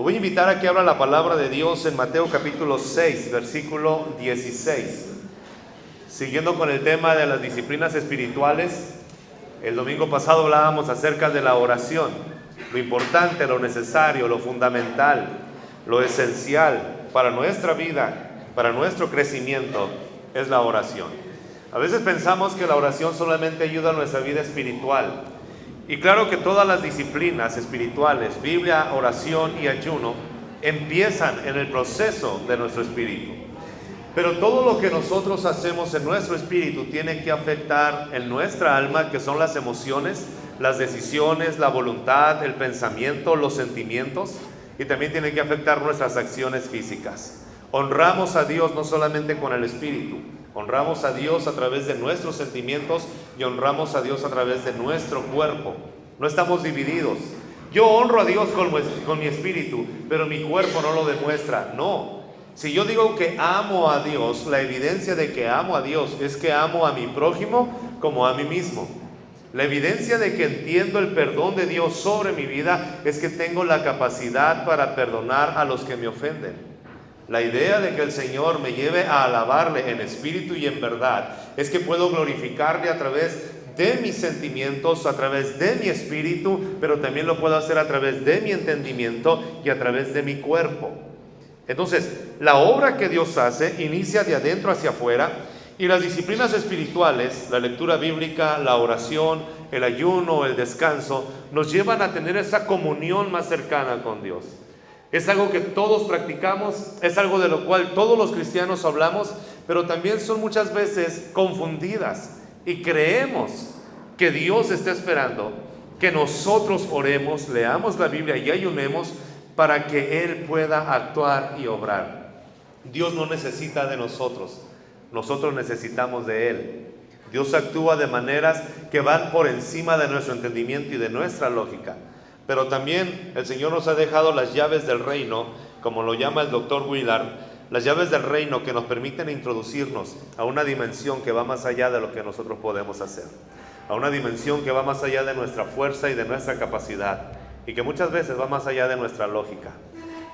voy a invitar a que abra la palabra de Dios en Mateo capítulo 6, versículo 16. Siguiendo con el tema de las disciplinas espirituales, el domingo pasado hablábamos acerca de la oración, lo importante, lo necesario, lo fundamental, lo esencial para nuestra vida, para nuestro crecimiento, es la oración. A veces pensamos que la oración solamente ayuda a nuestra vida espiritual. Y claro que todas las disciplinas espirituales, Biblia, oración y ayuno, empiezan en el proceso de nuestro espíritu. Pero todo lo que nosotros hacemos en nuestro espíritu tiene que afectar en nuestra alma, que son las emociones, las decisiones, la voluntad, el pensamiento, los sentimientos, y también tiene que afectar nuestras acciones físicas. Honramos a Dios no solamente con el espíritu, honramos a Dios a través de nuestros sentimientos y honramos a Dios a través de nuestro cuerpo. No estamos divididos. Yo honro a Dios con mi espíritu, pero mi cuerpo no lo demuestra. No. Si yo digo que amo a Dios, la evidencia de que amo a Dios es que amo a mi prójimo como a mí mismo. La evidencia de que entiendo el perdón de Dios sobre mi vida es que tengo la capacidad para perdonar a los que me ofenden. La idea de que el Señor me lleve a alabarle en espíritu y en verdad es que puedo glorificarle a través de mis sentimientos, a través de mi espíritu, pero también lo puedo hacer a través de mi entendimiento y a través de mi cuerpo. Entonces, la obra que Dios hace inicia de adentro hacia afuera, y las disciplinas espirituales, la lectura bíblica, la oración, el ayuno, el descanso, nos llevan a tener esa comunión más cercana con Dios. Es algo que todos practicamos, es algo de lo cual todos los cristianos hablamos, pero también son muchas veces confundidas y creemos que Dios está esperando que nosotros oremos, leamos la Biblia y ayunemos para que Él pueda actuar y obrar. Dios no necesita de nosotros, nosotros necesitamos de Él. Dios actúa de maneras que van por encima de nuestro entendimiento y de nuestra lógica. Pero también el Señor nos ha dejado las llaves del reino, como lo llama el doctor Willard, las llaves del reino que nos permiten introducirnos a una dimensión que va más allá de lo que nosotros podemos hacer, a una dimensión que va más allá de nuestra fuerza y de nuestra capacidad, y que muchas veces va más allá de nuestra lógica.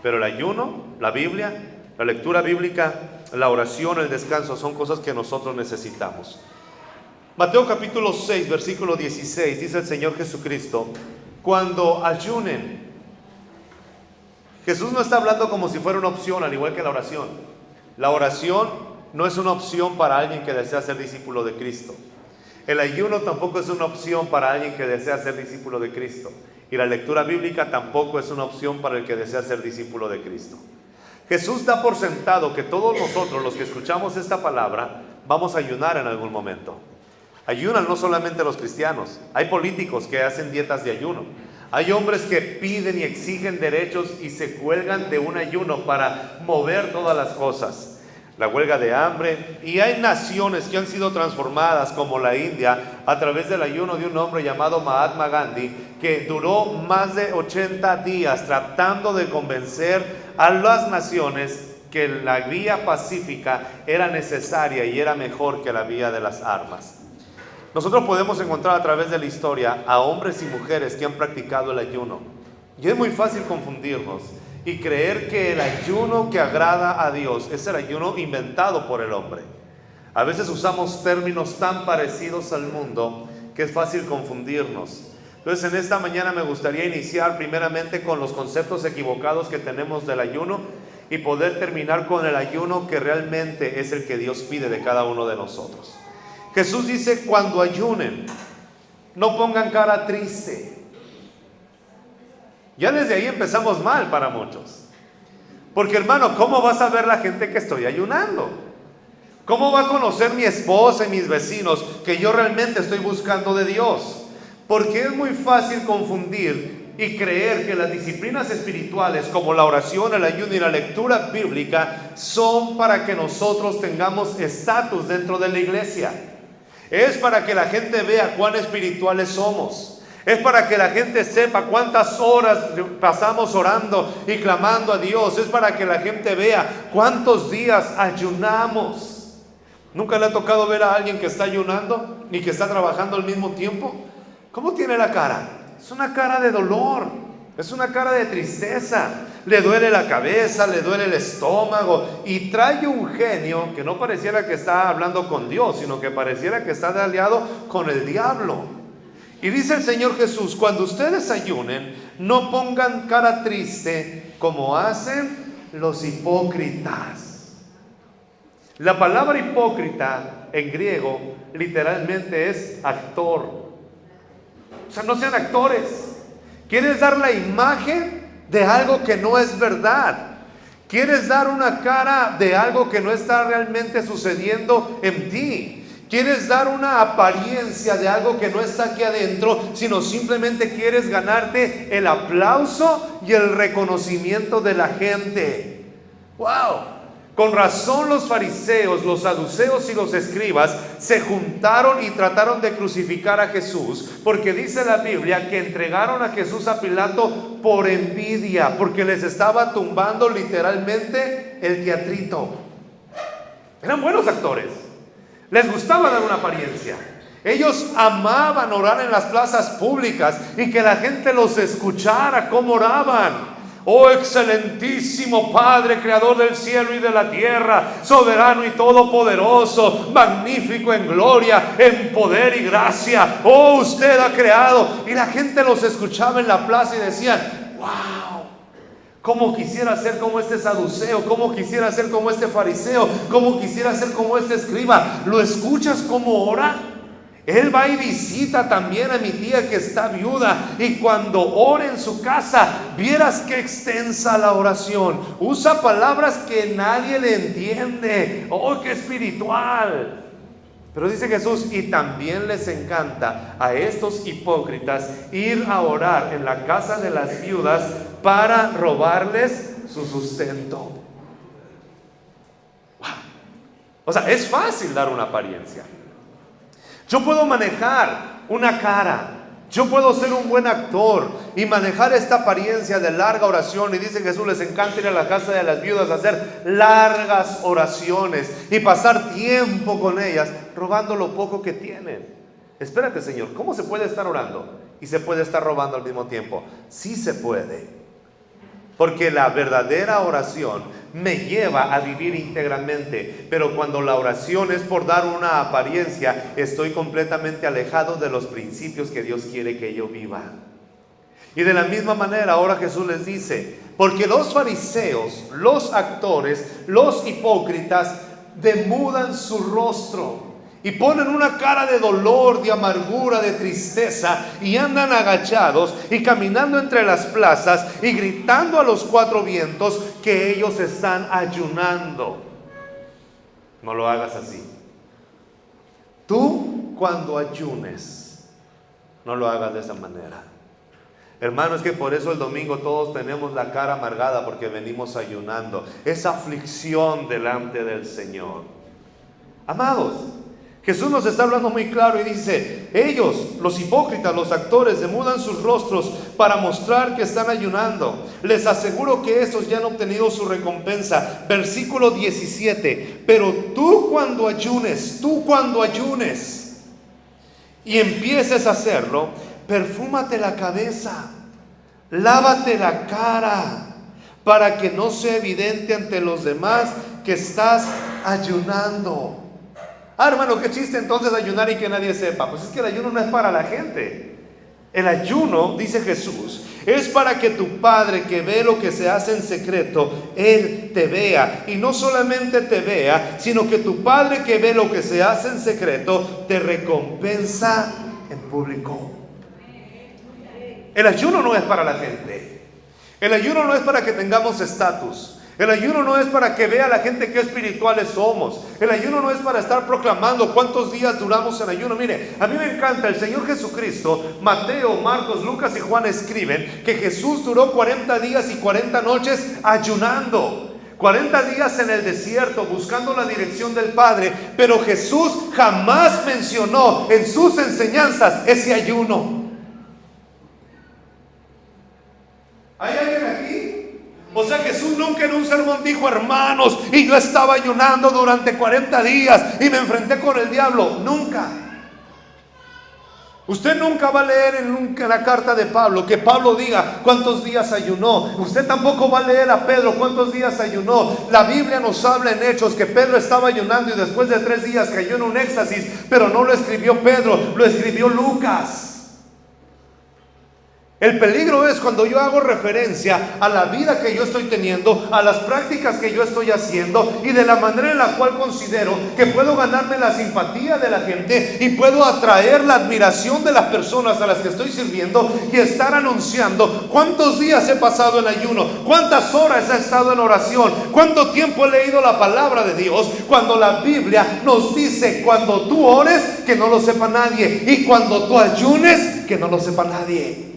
Pero el ayuno, la Biblia, la lectura bíblica, la oración, el descanso, son cosas que nosotros necesitamos. Mateo capítulo 6, versículo 16, dice el Señor Jesucristo: cuando ayunen. Jesús no está hablando como si fuera una opción, al igual que la oración. La oración no es una opción para alguien que desea ser discípulo de Cristo. El ayuno tampoco es una opción para alguien que desea ser discípulo de Cristo. Y la lectura bíblica tampoco es una opción para el que desea ser discípulo de Cristo. Jesús da por sentado que todos nosotros, los que escuchamos esta palabra, vamos a ayunar en algún momento. Ayunan no solamente los cristianos, hay políticos que hacen dietas de ayuno, hay hombres que piden y exigen derechos y se cuelgan de un ayuno para mover todas las cosas, la huelga de hambre, y hay naciones que han sido transformadas como la India a través del ayuno de un hombre llamado Mahatma Gandhi, que duró más de 80 días tratando de convencer a las naciones que la vía pacífica era necesaria y era mejor que la vía de las armas. Nosotros podemos encontrar a través de la historia a hombres y mujeres que han practicado el ayuno. Y es muy fácil confundirnos y creer que el ayuno que agrada a Dios es el ayuno inventado por el hombre. A veces usamos términos tan parecidos al mundo que es fácil confundirnos. Entonces, en esta mañana me gustaría iniciar primeramente con los conceptos equivocados que tenemos del ayuno y poder terminar con el ayuno que realmente es el que Dios pide de cada uno de nosotros. Jesús dice: cuando ayunen, no pongan cara triste. Ya desde ahí empezamos mal para muchos. Porque, hermano, ¿cómo vas a ver la gente que estoy ayunando? ¿Cómo va a conocer mi esposa y mis vecinos que yo realmente estoy buscando de Dios? Porque es muy fácil confundir y creer que las disciplinas espirituales como la oración, el ayuno y la lectura bíblica son para que nosotros tengamos estatus dentro de la iglesia. Es para que la gente vea cuán espirituales somos. Es para que la gente sepa cuántas horas pasamos orando y clamando a Dios. Es para que la gente vea cuántos días ayunamos. ¿Nunca le ha tocado ver a alguien que está ayunando ni que está trabajando al mismo tiempo? ¿Cómo tiene la cara? Es una cara de dolor, Es una cara de tristeza. Le duele la cabeza, le duele el estómago y trae un genio que no pareciera que está hablando con Dios, sino que pareciera que está de aliado con el diablo. Y dice el Señor Jesús: cuando ustedes ayunen, no pongan cara triste como hacen los hipócritas. La palabra hipócrita en griego literalmente es actor. O sea, no sean actores. ¿Quieres dar la imagen de algo que no es verdad? ¿Quieres dar una cara de algo que no está realmente sucediendo en ti? ¿Quieres dar una apariencia de algo que no está aquí adentro, sino simplemente quieres ganarte el aplauso y el reconocimiento de la gente? ¡Wow! Con razón los fariseos, los saduceos y los escribas se juntaron y trataron de crucificar a Jesús, porque dice la Biblia que entregaron a Jesús a Pilato por envidia, porque les estaba tumbando literalmente el teatrito. Eran buenos actores, les gustaba dar una apariencia. Ellos amaban orar en las plazas públicas y que la gente los escuchara cómo oraban. Oh excelentísimo Padre, creador del cielo y de la tierra, soberano y todopoderoso, magnífico en gloria, en poder y gracia. Oh, usted ha creado. Y la gente los escuchaba en la plaza y decían: wow, cómo quisiera ser como este saduceo, cómo quisiera ser como este fariseo, cómo quisiera ser como este escriba. ¿Lo escuchas cómo ora? Él va y visita también a mi tía que está viuda, y cuando ora en su casa, vieras qué extensa la oración. Usa palabras que nadie le entiende. ¡Oh, qué espiritual! Pero dice Jesús: y también les encanta a estos hipócritas ir a orar en la casa de las viudas para robarles su sustento. ¡Wow! O sea, es fácil dar una apariencia. Yo puedo manejar una cara, yo puedo ser un buen actor y manejar esta apariencia de larga oración. Y dice Jesús: les encanta ir a la casa de las viudas a hacer largas oraciones y pasar tiempo con ellas, robando lo poco que tienen. Espérate, Señor, ¿cómo se puede estar orando y se puede estar robando al mismo tiempo? Sí se puede. Porque la verdadera oración me lleva a vivir íntegramente. Pero cuando la oración es por dar una apariencia, estoy completamente alejado de los principios que Dios quiere que yo viva. Y de la misma manera ahora Jesús les dice: porque los fariseos, los actores, los hipócritas demudan su rostro y ponen una cara de dolor, de amargura, de tristeza, y andan agachados y caminando entre las plazas y gritando a los cuatro vientos que ellos están ayunando. No lo hagas así. Tú, cuando ayunes, no lo hagas de esa manera. Hermano, es que por eso el domingo todos tenemos la cara amargada, porque venimos ayunando. Es aflicción delante del Señor. Amados, Jesús nos está hablando muy claro y dice: ellos, los hipócritas, los actores, demudan sus rostros para mostrar que están ayunando. Les aseguro que estos ya han obtenido su recompensa. Versículo 17: pero tú cuando ayunes y empieces a hacerlo, perfúmate la cabeza, lávate la cara, para que no sea evidente ante los demás que estás ayunando. Ah, hermano, qué chiste entonces ayunar y que nadie sepa. Pues es que el ayuno no es para la gente. El ayuno, dice Jesús, es para que tu Padre, que ve lo que se hace en secreto, Él te vea. Y no solamente te vea, sino que tu Padre, que ve lo que se hace en secreto, te recompensa en público. El ayuno no es para la gente. El ayuno no es para que tengamos estatus. El ayuno no es para que vea la gente qué espirituales somos. El ayuno no es para estar proclamando cuántos días duramos en ayuno. Mire, a mí me encanta el Señor Jesucristo. Mateo, Marcos, Lucas y Juan escriben que Jesús duró 40 días y 40 noches ayunando. 40 días en el desierto buscando la dirección del Padre. Pero Jesús jamás mencionó en sus enseñanzas ese ayuno. ¿Hay alguien aquí? O sea, Jesús nunca en un sermón dijo: hermanos, y yo estaba ayunando durante 40 días y me enfrenté con el diablo. Nunca. Usted nunca va a leer en la carta de Pablo que Pablo diga cuántos días ayunó. Usted tampoco va a leer a Pedro cuántos días ayunó. La Biblia nos habla en Hechos que Pedro estaba ayunando y después de 3 días cayó en un éxtasis, pero no lo escribió Pedro, lo escribió Lucas. El peligro es cuando yo hago referencia a la vida que yo estoy teniendo, a las prácticas que yo estoy haciendo y de la manera en la cual considero que puedo ganarme la simpatía de la gente y puedo atraer la admiración de las personas a las que estoy sirviendo y estar anunciando cuántos días he pasado en ayuno, cuántas horas he estado en oración, cuánto tiempo he leído la palabra de Dios, cuando la Biblia nos dice cuando tú ores que no lo sepa nadie y cuando tú ayunes que no lo sepa nadie.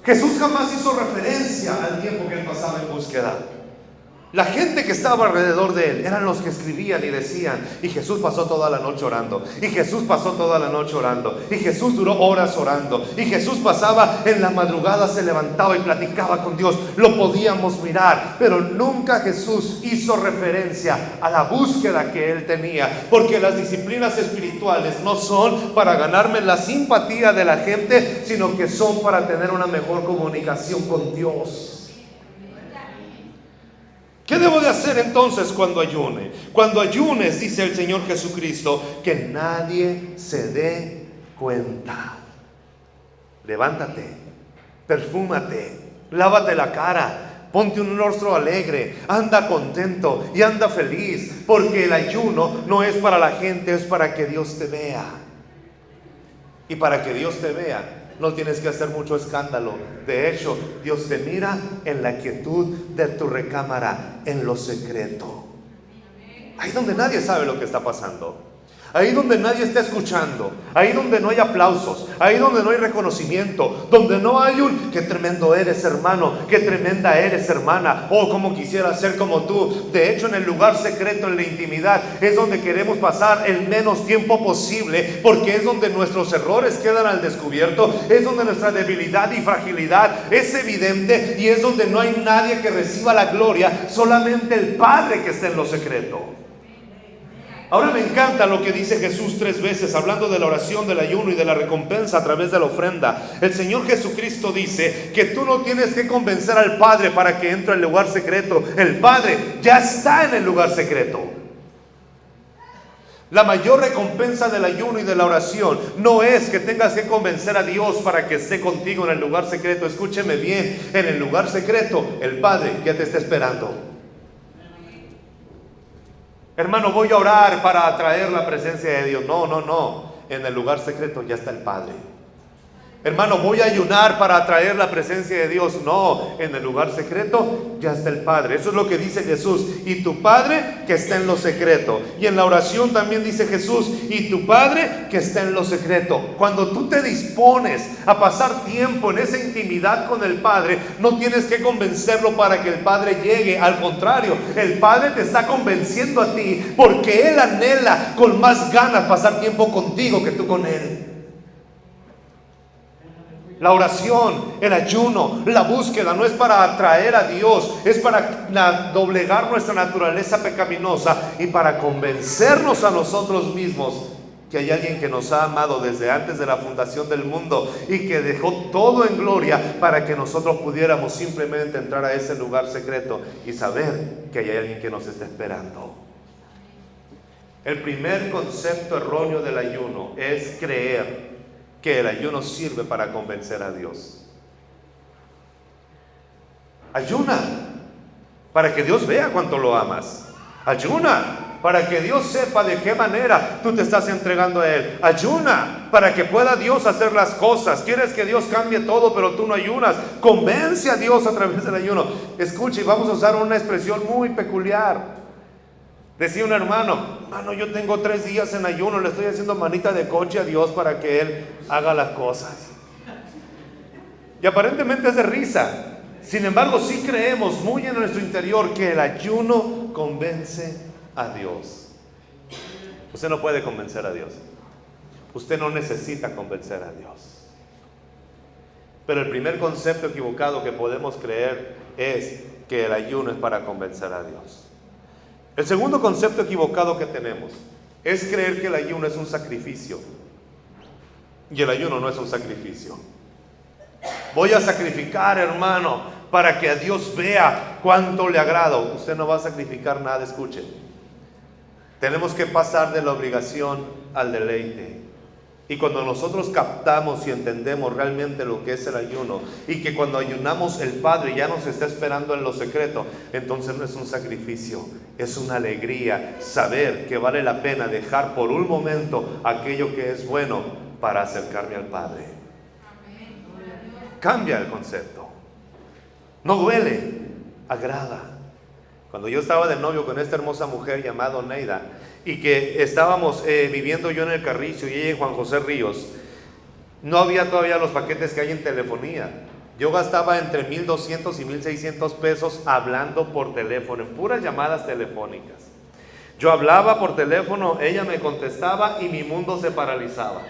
Jesús jamás hizo referencia al tiempo que él pasaba en búsqueda. La gente que estaba alrededor de él eran los que escribían y decían, y Jesús pasó toda la noche orando, y Jesús pasó toda la noche orando, y Jesús duró horas orando, y Jesús pasaba en la madrugada, se levantaba y platicaba con Dios. Lo podíamos mirar, pero nunca Jesús hizo referencia a la búsqueda que él tenía, porque las disciplinas espirituales no son para ganarme la simpatía de la gente, sino que son para tener una mejor comunicación con Dios. ¿Qué debo de hacer entonces cuando ayune? Cuando ayunes, dice el Señor Jesucristo, que nadie se dé cuenta. Levántate, perfúmate, lávate la cara, ponte un rostro alegre, anda contento y anda feliz, porque el ayuno no es para la gente, es para que Dios te vea. Y para que Dios te vea, no tienes que hacer mucho escándalo. De hecho, Dios te mira en la quietud de tu recámara, en lo secreto. Ahí donde nadie sabe lo que está pasando. Ahí donde nadie está escuchando. Ahí donde no hay aplausos. Ahí donde no hay reconocimiento. Donde no hay un qué tremendo eres, hermano. Qué tremenda eres, hermana. Oh, cómo quisiera ser como tú. De hecho, en el lugar secreto, en la intimidad, es donde queremos pasar el menos tiempo posible, porque es donde nuestros errores quedan al descubierto. Es donde nuestra debilidad y fragilidad es evidente. Y es donde no hay nadie que reciba la gloria. Solamente el Padre que está en lo secreto. Ahora me encanta lo que dice Jesús 3 veces, hablando de la oración, del ayuno y de la recompensa a través de la ofrenda. El Señor Jesucristo dice que tú no tienes que convencer al Padre para que entre al lugar secreto. El Padre ya está en el lugar secreto. La mayor recompensa del ayuno y de la oración no es que tengas que convencer a Dios para que esté contigo en el lugar secreto. Escúcheme bien, en el lugar secreto el Padre ya te está esperando. Hermano, voy a orar para atraer la presencia de Dios. No. En el lugar secreto ya está el Padre. Hermano, voy a ayunar para atraer la presencia de Dios. No, en el lugar secreto ya está el Padre. Eso es lo que dice Jesús. Y tu Padre que está en lo secreto. Y en la oración también dice Jesús, y tu Padre que está en lo secreto. Cuando tú te dispones a pasar tiempo en esa intimidad con el Padre, no tienes que convencerlo para que el Padre llegue. Al contrario, el Padre te está convenciendo a ti, porque Él anhela con más ganas pasar tiempo contigo que tú con Él. La oración, el ayuno, la búsqueda no es para atraer a Dios, es para doblegar nuestra naturaleza pecaminosa y para convencernos a nosotros mismos que hay alguien que nos ha amado desde antes de la fundación del mundo y que dejó todo en gloria para que nosotros pudiéramos simplemente entrar a ese lugar secreto y saber que hay alguien que nos está esperando. El primer concepto erróneo del ayuno es creer que el ayuno sirve para convencer a Dios. Ayuna para que Dios vea cuánto lo amas. Ayuna para que Dios sepa de qué manera tú te estás entregando a Él. Ayuna para que pueda Dios hacer las cosas. Quieres que Dios cambie todo, pero tú no ayunas. Convence a Dios a través del ayuno. Escuche, vamos a usar una expresión muy peculiar. Decía un hermano, yo tengo 3 días en ayuno, le estoy haciendo manita de coche a Dios para que Él haga las cosas. Y aparentemente es de risa. Sin embargo, sí creemos muy en nuestro interior que el ayuno convence a Dios. Usted no puede convencer a Dios. Usted no necesita convencer a Dios. Pero el primer concepto equivocado que podemos creer es que el ayuno es para convencer a Dios. El segundo concepto equivocado que tenemos es creer que el ayuno es un sacrificio. Y el ayuno no es un sacrificio. Voy a sacrificar, hermano, para que a Dios vea cuánto le agrado. Usted no va a sacrificar nada, escuche. Tenemos que pasar de la obligación al deleite. Y cuando nosotros captamos y entendemos realmente lo que es el ayuno, y que cuando ayunamos el Padre ya nos está esperando en lo secreto, entonces no es un sacrificio, es una alegría saber que vale la pena dejar por un momento aquello que es bueno para acercarme al Padre. Cambia el concepto. No duele, agrada. Cuando yo estaba de novio con esta hermosa mujer llamada Neida, y que estábamos viviendo yo en el Carrizo y ella en Juan José Ríos, no había todavía los paquetes que hay en telefonía. Yo gastaba entre 1,200 y 1,600 pesos hablando por teléfono, en puras llamadas telefónicas. Yo hablaba por teléfono, ella me contestaba y mi mundo se paralizaba.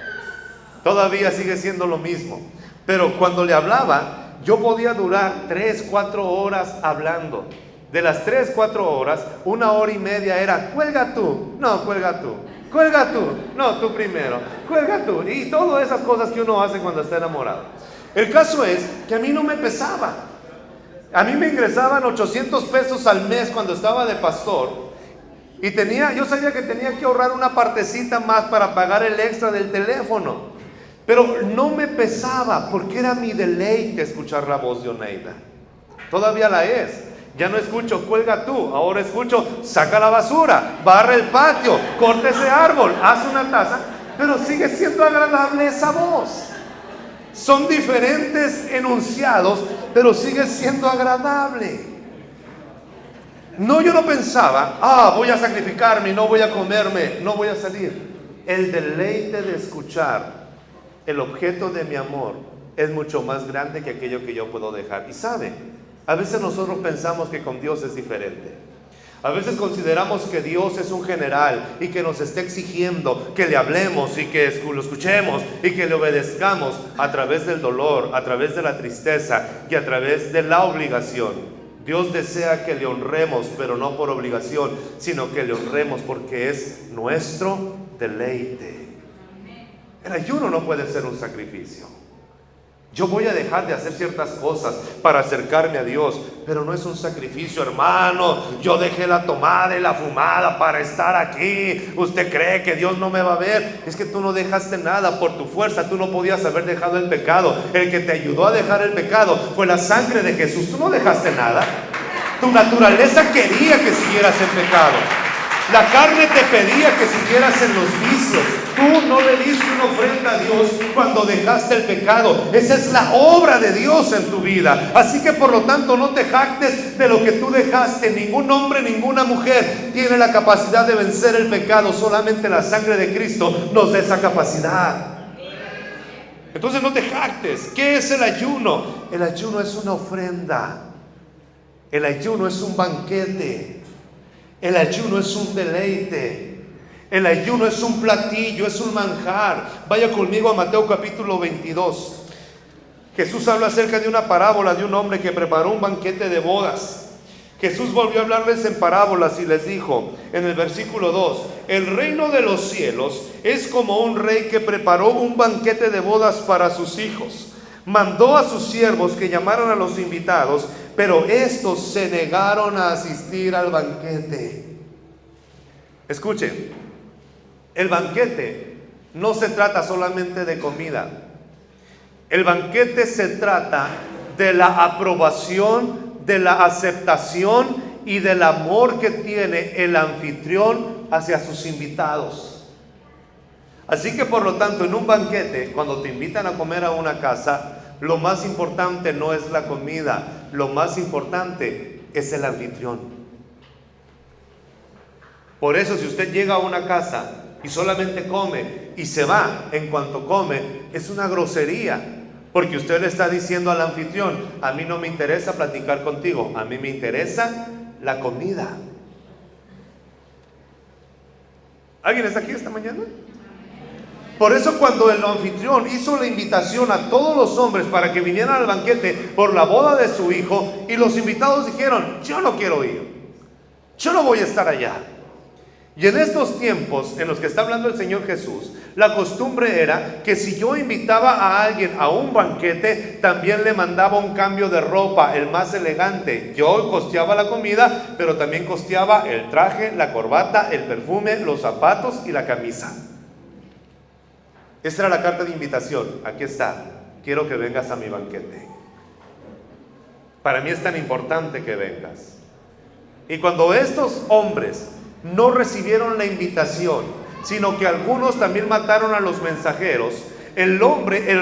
Todavía sigue siendo lo mismo, pero cuando le hablaba, yo podía durar 3, 4 horas hablando. De las 3, 4 horas, 1 hora y media era: cuelga tú, no, cuelga tú, cuelga tú, no, tú primero, cuelga tú, y todas esas cosas que uno hace cuando está enamorado. El caso es que a mí no me pesaba. A mí me ingresaban 800 pesos al mes cuando estaba de pastor, y yo sabía que tenía que ahorrar una partecita más para pagar el extra del teléfono, pero no me pesaba, porque era mi deleite escuchar la voz de Oneida. Todavía la es. Ya no escucho cuelga tú, ahora escucho saca la basura, barre el patio, corta ese árbol, haz una taza, pero sigue siendo agradable esa voz. Son diferentes enunciados, pero sigue siendo agradable. No, yo no pensaba, voy a sacrificarme, no voy a comerme, no voy a salir. El deleite de escuchar el objeto de mi amor es mucho más grande que aquello que yo puedo dejar. Y sabe, a veces nosotros pensamos que con Dios es diferente. A veces consideramos que Dios es un general y que nos está exigiendo que le hablemos y que lo escuchemos y que le obedezcamos a través del dolor, a través de la tristeza y a través de la obligación. Dios desea que le honremos, pero no por obligación, sino que le honremos porque es nuestro deleite. El ayuno no puede ser un sacrificio. Yo voy a dejar de hacer ciertas cosas para acercarme a Dios, pero no es un sacrificio, hermano. Yo dejé la tomada y la fumada para estar aquí. ¿Usted cree que Dios no me va a ver? Es que tú no dejaste nada por tu fuerza. Tú no podías haber dejado el pecado. El que te ayudó a dejar el pecado fue la sangre de Jesús. Tú no dejaste nada. Tu naturaleza quería que siguieras en pecado. La carne te pedía que siguieras en los vicios. Tú no le diste una ofrenda a Dios cuando dejaste el pecado. Esa es la obra de Dios en tu vida. Así que por lo tanto no te jactes de lo que tú dejaste. Ningún hombre, ninguna mujer tiene la capacidad de vencer el pecado. Solamente la sangre de Cristo nos da esa capacidad. Entonces no te jactes. ¿Qué es el ayuno? El ayuno es una ofrenda. El ayuno es un banquete. El ayuno es un deleite. El ayuno es un platillo, es un manjar. Vaya conmigo a Mateo capítulo 22. Jesús habla acerca de una parábola de un hombre que preparó un banquete de bodas. Jesús volvió a hablarles en parábolas y les dijo en el versículo 2: el reino de los cielos es como un rey que preparó un banquete de bodas para sus hijos. Mandó a sus siervos que llamaran a los invitados, pero estos se negaron a asistir al banquete. Escuchen, el banquete no se trata solamente de comida. El banquete se trata de la aprobación, de la aceptación y del amor que tiene el anfitrión hacia sus invitados. Así que por lo tanto, en un banquete, cuando te invitan a comer a una casa, lo más importante no es la comida, lo más importante es el anfitrión. Por eso, si usted llega a una casa y solamente come y se va en cuanto come, es una grosería, porque usted le está diciendo al anfitrión: a mí no me interesa platicar contigo, a mí me interesa la comida. ¿Alguien está aquí esta mañana? Por eso cuando el anfitrión hizo la invitación a todos los hombres para que vinieran al banquete por la boda de su hijo, y los invitados dijeron: yo no quiero ir, yo no voy a estar allá. Y en estos tiempos en los que está hablando el Señor Jesús, la costumbre era que si yo invitaba a alguien a un banquete, también le mandaba un cambio de ropa, el más elegante. Yo costeaba la comida, pero también costeaba el traje, la corbata, el perfume, los zapatos y la camisa. Esta era la carta de invitación. Aquí está: quiero que vengas a mi banquete. Para mí es tan importante que vengas. Y cuando estos hombres no recibieron la invitación, sino que algunos también mataron a los mensajeros, el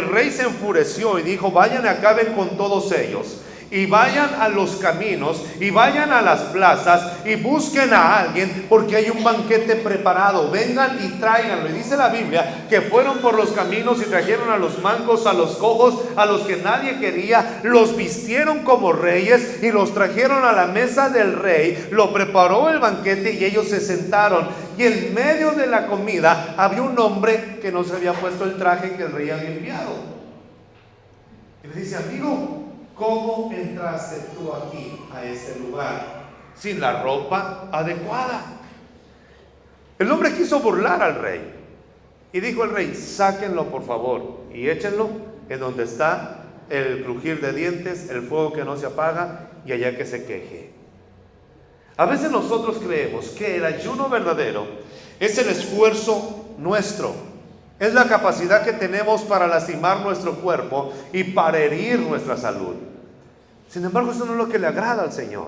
rey se enfureció y dijo: vayan y acaben con todos ellos, y vayan a los caminos, y vayan a las plazas, y busquen a alguien, porque hay un banquete preparado. Vengan y tráiganlo. Y dice la Biblia que fueron por los caminos y trajeron a los mancos, a los cojos, a los que nadie quería, los vistieron como reyes y los trajeron a la mesa del rey. Lo preparó el banquete y ellos se sentaron. Y en medio de la comida había un hombre que no se había puesto el traje que el rey había enviado. Y le dice: amigo, ¿cómo entraste tú aquí a este lugar sin la ropa adecuada? El hombre quiso burlar al rey y dijo el rey: sáquenlo por favor y échenlo en donde está el crujir de dientes, el fuego que no se apaga, y allá que se queje. A veces nosotros creemos que el ayuno verdadero es el esfuerzo nuestro, es la capacidad que tenemos para lastimar nuestro cuerpo y para herir nuestra salud. Sin embargo, eso no es lo que le agrada al Señor.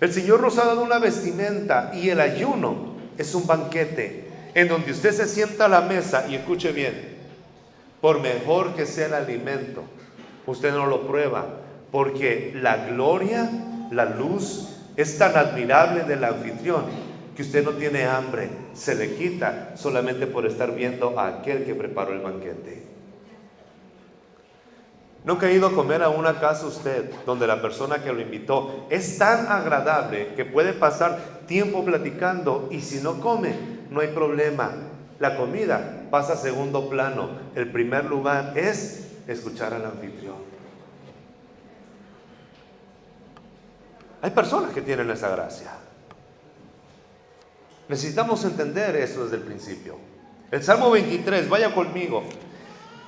El Señor nos ha dado una vestimenta, y el ayuno es un banquete en donde usted se sienta a la mesa. Y escuche bien: por mejor que sea el alimento, usted no lo prueba, porque la gloria, la luz es tan admirable del anfitrión que usted no tiene hambre, se le quita solamente por estar viendo a aquel que preparó el banquete. ¿Nunca ha ido a comer a una casa usted donde la persona que lo invitó es tan agradable que puede pasar tiempo platicando, y si no come, no hay problema? La comida pasa a segundo plano. El primer lugar es escuchar al anfitrión. Hay personas que tienen esa gracia. Necesitamos entender eso desde el principio. El Salmo 23, vaya conmigo.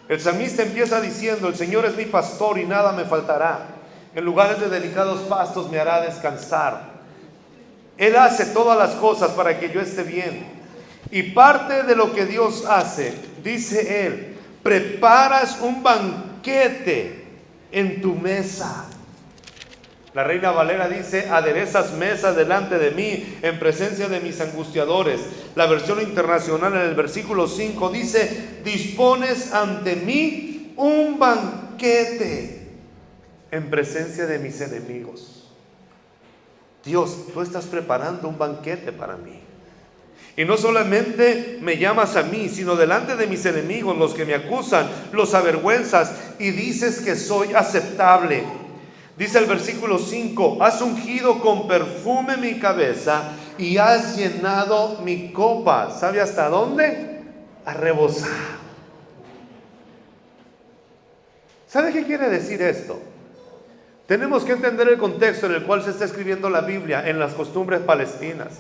El salmista empieza diciendo: el Señor es mi pastor y nada me faltará. En lugares de delicados pastos me hará descansar. Él hace todas las cosas para que yo esté bien. Y parte de lo que Dios hace, dice él: preparas un banquete en tu mesa. La Reina Valera dice: aderezas mesa delante de mí en presencia de mis angustiadores. La versión internacional en el versículo 5 dice: dispones ante mí un banquete en presencia de mis enemigos. Dios, tú estás preparando un banquete para mí. Y no solamente me llamas a mí, sino delante de mis enemigos, los que me acusan, los avergüenzas, y dices que soy aceptable. Dice el versículo 5: has ungido con perfume mi cabeza y has llenado mi copa. ¿Sabe hasta dónde? A rebosar. ¿Sabe qué quiere decir esto? Tenemos que entender el contexto en el cual se está escribiendo la Biblia en las costumbres palestinas.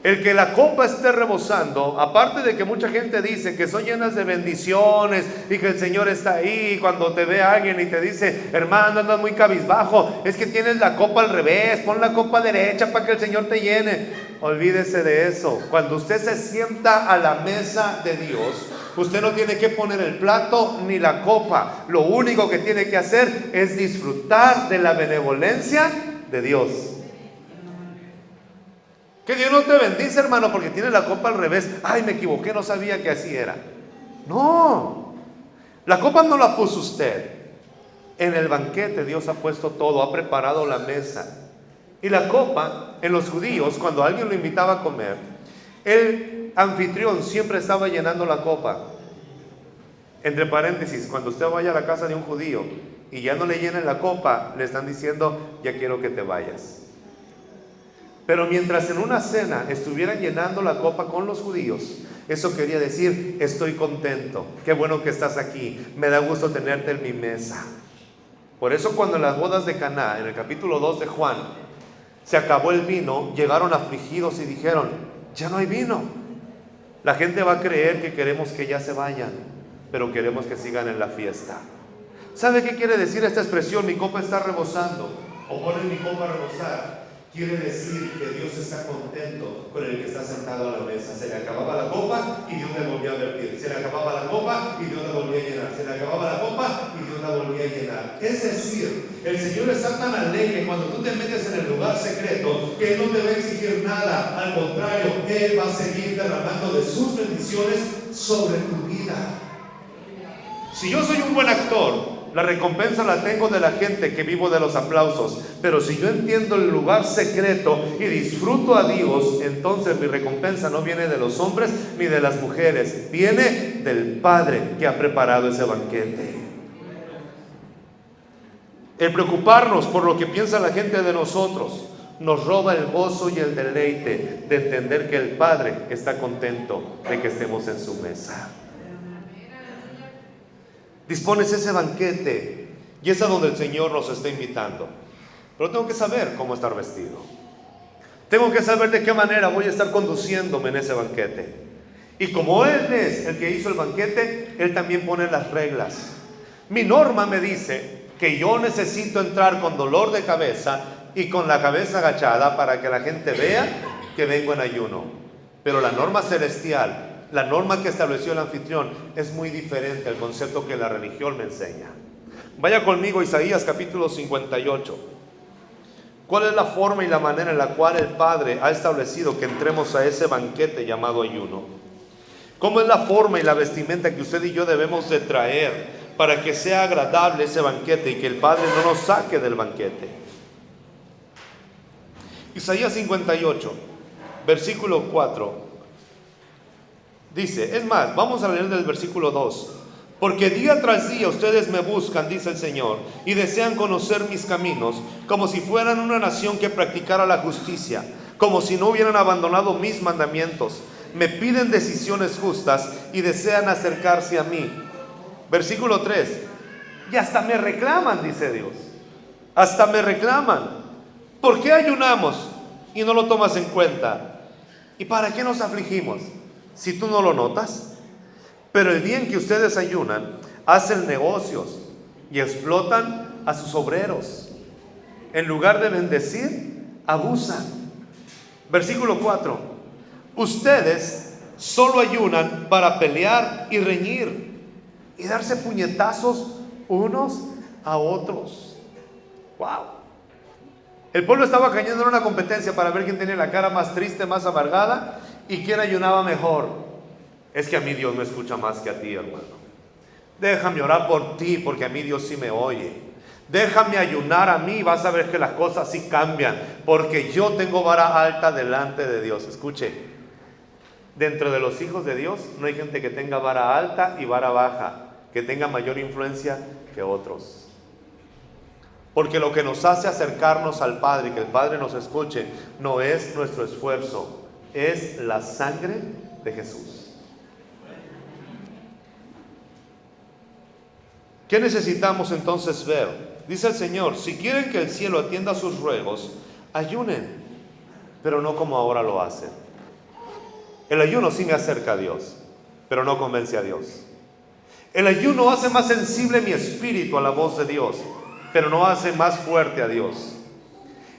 El que la copa esté rebosando, aparte de que mucha gente dice que son llenas de bendiciones y que el Señor está ahí, cuando te ve alguien y te dice: hermano, andas muy cabizbajo, es que tienes la copa al revés, pon la copa derecha para que el Señor te llene. Olvídese de eso. Cuando usted se sienta a la mesa de Dios, usted no tiene que poner el plato ni la copa. Lo único que tiene que hacer es disfrutar de la benevolencia de Dios. Que Dios no te bendice, hermano, porque tiene la copa al revés. Ay, me equivoqué, no sabía que así era. No, la copa no la puso usted. En el banquete Dios ha puesto todo, ha preparado la mesa. Y la copa, en los judíos, cuando alguien lo invitaba a comer, el anfitrión siempre estaba llenando la copa. Entre paréntesis, cuando usted vaya a la casa de un judío y ya no le llenen la copa, le están diciendo: ya quiero que te vayas. Pero mientras en una cena estuvieran llenando la copa con los judíos, eso quería decir: estoy contento, qué bueno que estás aquí, me da gusto tenerte en mi mesa. Por eso cuando en las bodas de Caná, en el capítulo 2 de Juan, se acabó el vino, llegaron afligidos y dijeron: ya no hay vino. La gente va a creer que queremos que ya se vayan, pero queremos que sigan en la fiesta. ¿Sabe qué quiere decir esta expresión? Mi copa está rebosando, o ponen mi copa a rebosar. Quiere decir que Dios está contento con el que está sentado a la mesa. Se le acababa la copa y Dios le volvía a vertir. Se le acababa la copa y Dios la volvía a llenar. Se le acababa la copa y Dios la volvía a llenar. Es decir, el Señor está tan alegre cuando tú te metes en el lugar secreto que Él no te va a exigir nada. Al contrario, Él va a seguir derramando de sus bendiciones sobre tu vida. Si yo soy un buen actor, la recompensa la tengo de la gente, que vivo de los aplausos. Pero si yo entiendo el lugar secreto y disfruto a Dios, entonces mi recompensa no viene de los hombres ni de las mujeres, viene del Padre que ha preparado ese banquete. El preocuparnos por lo que piensa la gente de nosotros nos roba el gozo y el deleite de entender que el Padre está contento de que estemos en su mesa. Dispones ese banquete y es a donde el Señor nos está invitando. Pero tengo que saber cómo estar vestido. Tengo que saber de qué manera voy a estar conduciéndome en ese banquete. Y como Él es el que hizo el banquete, Él también pone las reglas. Mi norma me dice que yo necesito entrar con dolor de cabeza y con la cabeza agachada para que la gente vea que vengo en ayuno. Pero la norma celestial, la norma que estableció el anfitrión, es muy diferente al concepto que la religión me enseña. Vaya conmigo a Isaías capítulo 58. ¿Cuál es la forma y la manera en la cual el Padre ha establecido que entremos a ese banquete llamado ayuno? ¿Cómo es la forma y la vestimenta que usted y yo debemos de traer para que sea agradable ese banquete y que el Padre no nos saque del banquete? Isaías 58, versículo 4. Dice, es más, vamos a leer del versículo 2. Porque día tras día ustedes me buscan, dice el Señor, y desean conocer mis caminos, como si fueran una nación que practicara la justicia, como si no hubieran abandonado mis mandamientos. Me piden decisiones justas y desean acercarse a mí. Versículo 3. Y hasta me reclaman, dice Dios. Hasta me reclaman. ¿Por qué ayunamos y no lo tomas en cuenta? ¿Y para qué nos afligimos si tú no lo notas? Pero el día en que ustedes ayunan, hacen negocios y explotan a sus obreros. En lugar de bendecir, abusan. Versículo 4. Ustedes solo ayunan para pelear y reñir y darse puñetazos unos a otros. ¡Wow! El pueblo estaba cayendo en una competencia para ver quién tenía la cara más triste, más amargada y quién ayunaba mejor. Es que a mí Dios me escucha más que a ti, hermano. Déjame orar por ti, porque a mí Dios sí me oye. Déjame ayunar a mí, vas a ver que las cosas sí cambian, porque yo tengo vara alta delante de Dios. Escuche, dentro de los hijos de Dios no hay gente que tenga vara alta y vara baja, que tenga mayor influencia que otros. Porque lo que nos hace acercarnos al Padre y que el Padre nos escuche no es nuestro esfuerzo, es la sangre de Jesús. ¿Qué necesitamos entonces ver? Dice el Señor, si quieren que el cielo atienda sus ruegos, ayunen, pero no como ahora lo hacen. El ayuno sí me acerca a Dios, pero no convence a Dios. El ayuno hace más sensible mi espíritu a la voz de Dios, pero no hace más fuerte a Dios.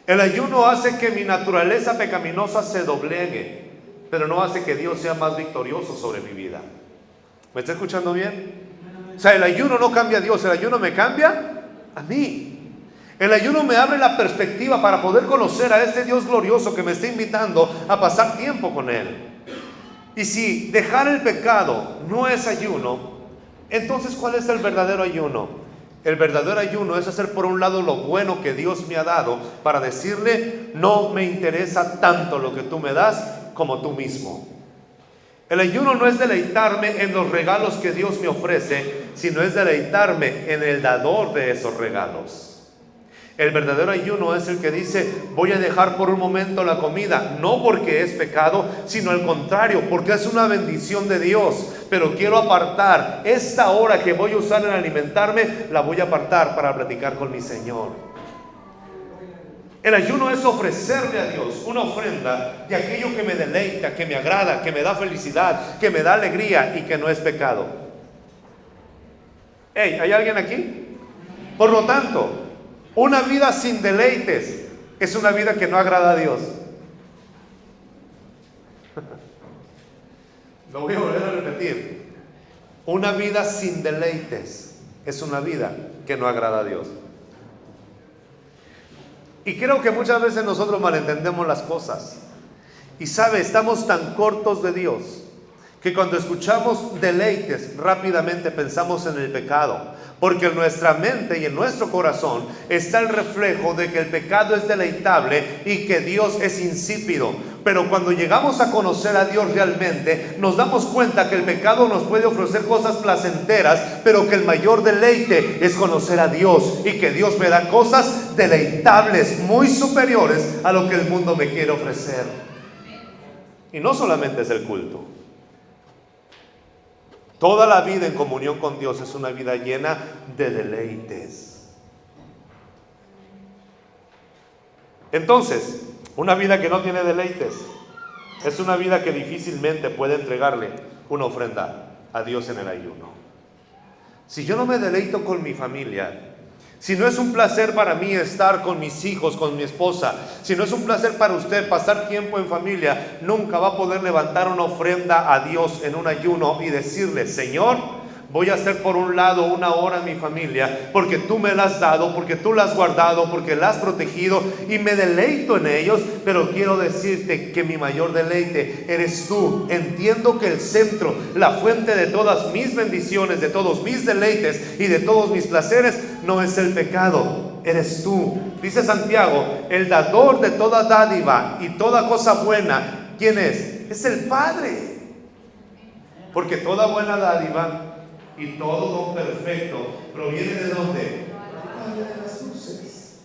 El ayuno hace que mi naturaleza pecaminosa se doblegue, pero no hace que Dios sea más victorioso sobre mi vida. ¿Me está escuchando bien? O sea, el ayuno no cambia a Dios, el ayuno me cambia a mí. El ayuno me abre la perspectiva para poder conocer a este Dios glorioso que me está invitando a pasar tiempo con Él. Y si dejar el pecado no es ayuno, entonces ¿cuál es el verdadero ayuno? El verdadero ayuno es hacer por un lado lo bueno que Dios me ha dado para decirle, no me interesa tanto lo que tú me das como tú mismo. El ayuno no es deleitarme en los regalos que Dios me ofrece, sino es deleitarme en el dador de esos regalos. El verdadero ayuno es el que dice, voy a dejar por un momento la comida, no porque es pecado, sino al contrario, porque es una bendición de Dios. Pero quiero apartar esta hora que voy a usar en alimentarme, la voy a apartar para platicar con mi Señor. El ayuno es ofrecerle a Dios una ofrenda de aquello que me deleita, que me agrada, que me da felicidad, que me da alegría y que no es pecado. Hey, ¿hay alguien aquí? Por lo tanto, una vida sin deleites es una vida que no agrada a Dios. Lo voy a volver a repetir. Una vida sin deleites es una vida que no agrada a Dios. Y creo que muchas veces nosotros malentendemos las cosas. Y sabe, estamos tan cortos de Dios que cuando escuchamos deleites rápidamente pensamos en el pecado, porque en nuestra mente y en nuestro corazón está el reflejo de que el pecado es deleitable y que Dios es insípido. Pero cuando llegamos a conocer a Dios realmente, nos damos cuenta que el pecado nos puede ofrecer cosas placenteras, pero que el mayor deleite es conocer a Dios, y que Dios me da cosas deleitables muy superiores a lo que el mundo me quiere ofrecer. Y no solamente es el culto. Toda la vida en comunión con Dios es una vida llena de deleites. Entonces, una vida que no tiene deleites es una vida que difícilmente puede entregarle una ofrenda a Dios en el ayuno. Si yo no me deleito con mi familia, si no es un placer para mí estar con mis hijos, con mi esposa, si no es un placer para usted pasar tiempo en familia, nunca va a poder levantar una ofrenda a Dios en un ayuno y decirle: Señor, voy a hacer por un lado una hora en mi familia, porque tú me la has dado, porque tú la has guardado, porque la has protegido, y me deleito en ellos. Pero quiero decirte que mi mayor deleite eres tú. Entiendo que el centro, la fuente de todas mis bendiciones, de todos mis deleites y de todos mis placeres, no es el pecado, eres tú. Dice Santiago: el dador de toda dádiva y toda cosa buena, ¿quién es? Es el Padre. Porque toda buena dádiva y todo don perfecto proviene ¿de dónde? De las luces.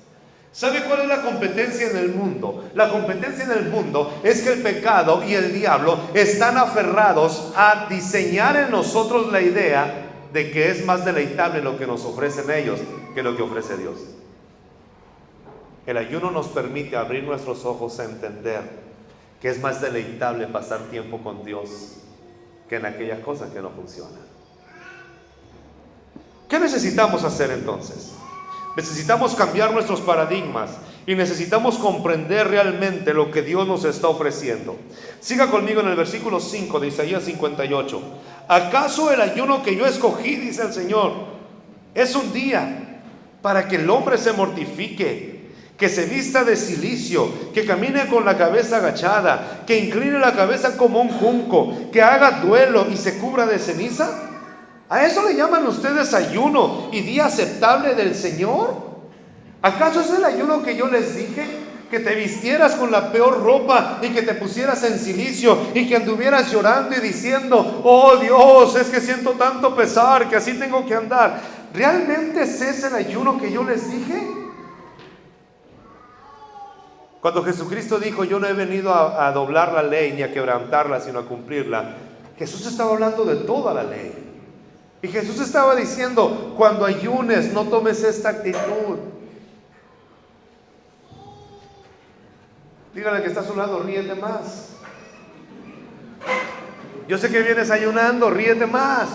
¿Sabe cuál es la competencia en el mundo? La competencia en el mundo es que el pecado y el diablo están aferrados a diseñar en nosotros la idea de que es más deleitable lo que nos ofrecen ellos que lo que ofrece Dios. El ayuno nos permite abrir nuestros ojos a entender que es más deleitable pasar tiempo con Dios que en aquellas cosas que no funcionan. ¿Qué necesitamos hacer entonces? Necesitamos cambiar nuestros paradigmas y necesitamos comprender realmente lo que Dios nos está ofreciendo. Siga conmigo en el versículo 5 de Isaías 58. ¿Acaso el ayuno que yo escogí, dice el Señor, es un día para que el hombre se mortifique, que se vista de cilicio, que camine con la cabeza agachada, que incline la cabeza como un junco, que haga duelo y se cubra de ceniza? ¿A eso le llaman ustedes ayuno y día aceptable del Señor? ¿Acaso es el ayuno que yo les dije? Que te vistieras con la peor ropa y que te pusieras en cilicio y que anduvieras llorando y diciendo: oh Dios, es que siento tanto pesar que así tengo que andar. ¿Realmente es ese el ayuno que yo les dije? Cuando Jesucristo dijo: yo no he venido a doblar la ley ni a quebrantarla, sino a cumplirla, Jesús estaba hablando de toda la ley. Y Jesús estaba diciendo: cuando ayunes, no tomes esta actitud. Dígale que está a su lado: ríete más. Yo sé que vienes ayunando, ríete más.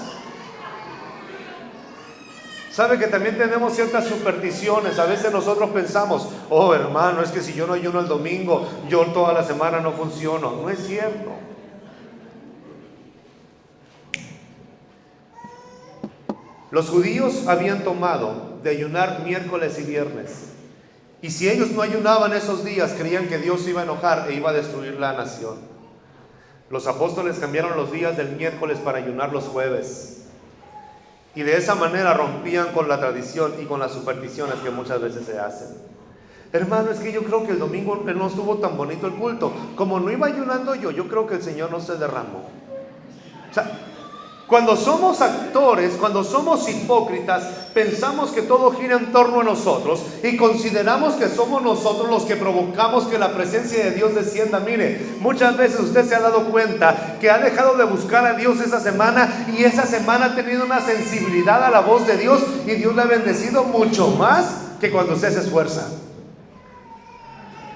Sabe que también tenemos ciertas supersticiones. A veces nosotros pensamos: oh hermano, es que si yo no ayuno el domingo, yo toda la semana no funciono. No es cierto. Los judíos habían tomado de ayunar miércoles y viernes. Y si ellos no ayunaban esos días, creían que Dios se iba a enojar e iba a destruir la nación. Los apóstoles cambiaron los días del miércoles para ayunar los jueves. Y de esa manera rompían con la tradición y con las supersticiones que muchas veces se hacen. Hermano, es que yo creo que el domingo no estuvo tan bonito el culto. Como no iba ayunando yo creo que el Señor no se derramó. O sea, cuando somos actores, cuando somos hipócritas, pensamos que todo gira en torno a nosotros y consideramos que somos nosotros los que provocamos que la presencia de Dios descienda. Mire, muchas veces usted se ha dado cuenta que ha dejado de buscar a Dios esa semana, y esa semana ha tenido una sensibilidad a la voz de Dios, y Dios le ha bendecido mucho más que cuando usted se esfuerza.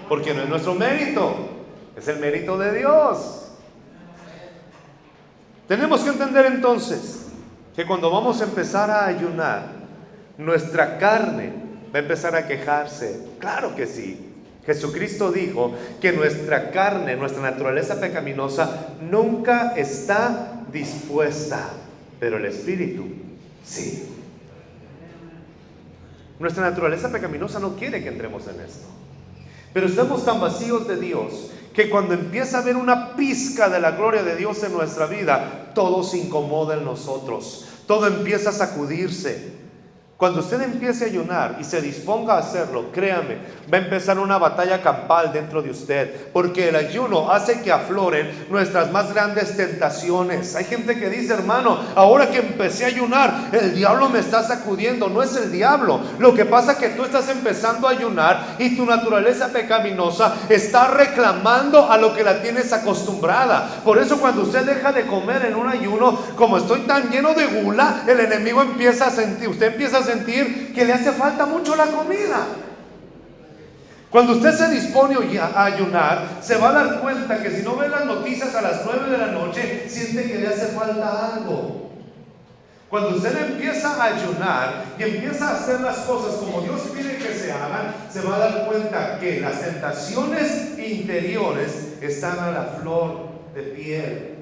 porque no es nuestro mérito, es el mérito de Dios. Tenemos que entender entonces que cuando vamos a empezar a ayunar, nuestra carne va a empezar a quejarse. Claro que sí. Jesucristo dijo que nuestra carne, nuestra naturaleza pecaminosa nunca está dispuesta, pero el Espíritu sí. Nuestra naturaleza pecaminosa no quiere que entremos en esto, pero estamos tan vacíos de Dios que cuando empieza a haber una pizca de la gloria de Dios en nuestra vida, todo se incomoda en nosotros, todo empieza a sacudirse. Cuando usted empiece a ayunar y se disponga a hacerlo, créame, va a empezar una batalla campal dentro de usted, porque el ayuno hace que afloren nuestras más grandes tentaciones. Hay gente que dice: hermano, ahora que empecé a ayunar, el diablo me está sacudiendo. No es el diablo, lo que pasa es que tú estás empezando a ayunar y tu naturaleza pecaminosa está reclamando a lo que la tienes acostumbrada. Por eso cuando usted deja de comer en un ayuno, como estoy tan lleno de gula, el enemigo empieza a sentir, usted empieza a sentir que le hace falta mucho la comida. Cuando usted se dispone a ayunar, se va a dar cuenta que si no ve las noticias a las 9 de la noche, siente que le hace falta algo. Cuando usted empieza a ayunar y empieza a hacer las cosas como Dios pide que se hagan, se va a dar cuenta que las tentaciones interiores están a la flor de piel.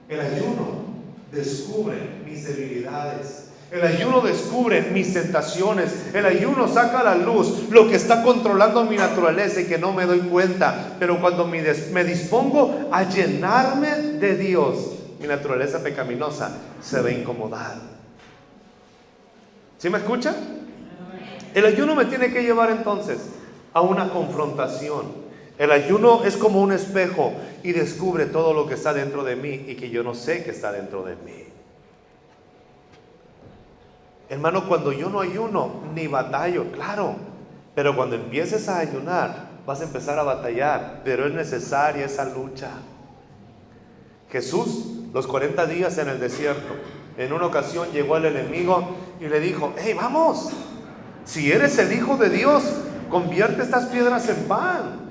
El ayuno descubre mis debilidades. El ayuno descubre mis tentaciones. El ayuno saca a la luz lo que está controlando mi naturaleza y que no me doy cuenta. Pero cuando me dispongo a llenarme de Dios, mi naturaleza pecaminosa se ve incomodada. ¿Sí me escucha? El ayuno me tiene que llevar entonces a una confrontación. El ayuno es como un espejo y descubre todo lo que está dentro de mí y que yo no sé que está dentro de mí. Hermano, cuando yo no ayuno, ni batallo, claro, pero cuando empieces a ayunar, vas a empezar a batallar, pero es necesaria esa lucha. Jesús, los 40 días en el desierto, en una ocasión llegó el enemigo y le dijo: hey, vamos, si eres el Hijo de Dios, convierte estas piedras en pan.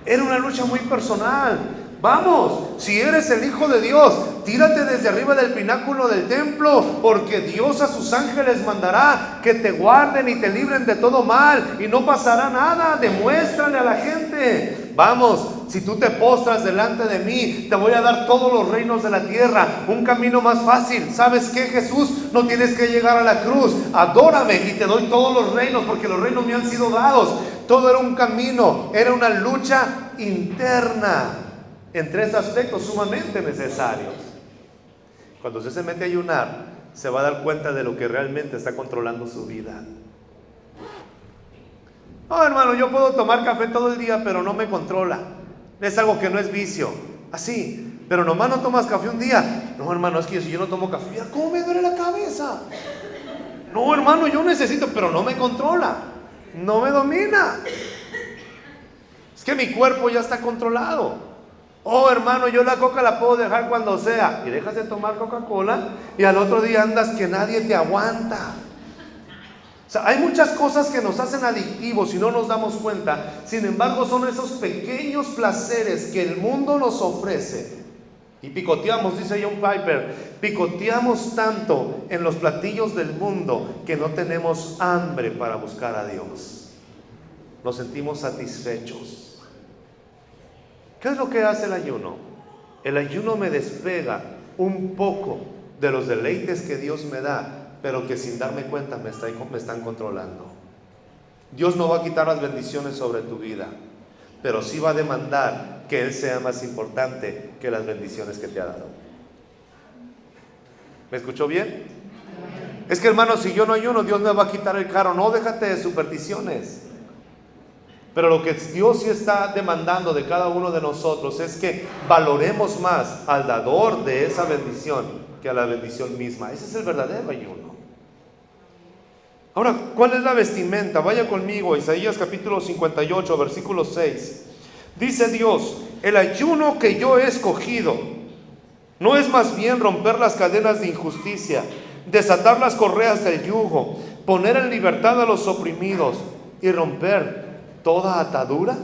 Era una lucha muy personal. Vamos, si eres el Hijo de Dios, tírate desde arriba del pináculo del templo, porque Dios a sus ángeles mandará que te guarden y te libren de todo mal y no pasará nada. Demuéstrale a la gente. Vamos, si tú te postras delante de mí, te voy a dar todos los reinos de la tierra, un camino más fácil. ¿Sabes qué, Jesús? No tienes que llegar a la cruz, adórame y te doy todos los reinos, porque los reinos me han sido dados. Todo era un camino, era una lucha interna en tres aspectos sumamente necesarios. Cuando usted se mete a ayunar, se va a dar cuenta de lo que realmente está controlando su vida. No, hermano, yo puedo tomar café todo el día, pero no me controla. Es algo que no es vicio. Así, pero nomás no tomas café un día. No, hermano, es que si yo no tomo café, mira cómo me duele la cabeza. No, hermano, yo necesito, pero no me controla, no me domina. Es que mi cuerpo ya está controlado. Oh, hermano, yo la coca la puedo dejar cuando sea. Y dejas de tomar Coca-Cola y al otro día andas que nadie te aguanta. O sea, hay muchas cosas que nos hacen adictivos y no nos damos cuenta. Sin embargo, son esos pequeños placeres que el mundo nos ofrece. Y picoteamos, dice John Piper, picoteamos tanto en los platillos del mundo que no tenemos hambre para buscar a Dios. Nos sentimos satisfechos. ¿Qué es lo que hace el ayuno? El ayuno me despega un poco de los deleites que Dios me da, pero que sin darme cuenta me están controlando. Dios no va a quitar las bendiciones sobre tu vida, pero sí va a demandar que Él sea más importante que las bendiciones que te ha dado. ¿Me escuchó bien? Es que, hermano, si yo no ayuno, Dios me va a quitar el carro. No, déjate de supersticiones. Pero lo que Dios sí está demandando de cada uno de nosotros es que valoremos más al dador de esa bendición que a la bendición misma. Ese es el verdadero ayuno. Ahora, ¿cuál es la vestimenta? Vaya conmigo a Isaías capítulo 58, versículo 6. Dice Dios: el ayuno que yo he escogido no es más bien romper las cadenas de injusticia, desatar las correas del yugo, poner en libertad a los oprimidos y romper toda atadura?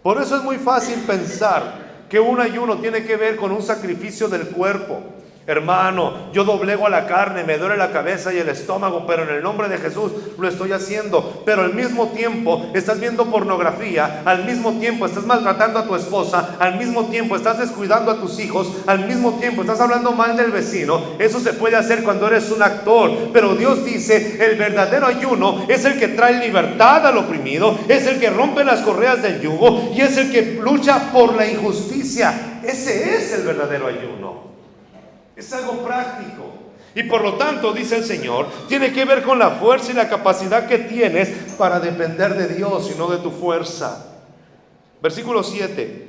Por eso es muy fácil pensar que un ayuno tiene que ver con un sacrificio del cuerpo. Hermano, yo doblego a la carne, me duele la cabeza y el estómago, pero en el nombre de Jesús lo estoy haciendo. Pero al mismo tiempo estás viendo pornografía, al mismo tiempo estás maltratando a tu esposa, al mismo tiempo estás descuidando a tus hijos, al mismo tiempo estás hablando mal del vecino. Eso se puede hacer cuando eres un actor, pero Dios dice, el verdadero ayuno es el que trae libertad al oprimido, es el que rompe las correas del yugo y es el que lucha por la injusticia. Ese es el verdadero ayuno. Es algo práctico. Y por lo tanto, dice el Señor, tiene que ver con la fuerza y la capacidad que tienes para depender de Dios y no de tu fuerza. Versículo 7.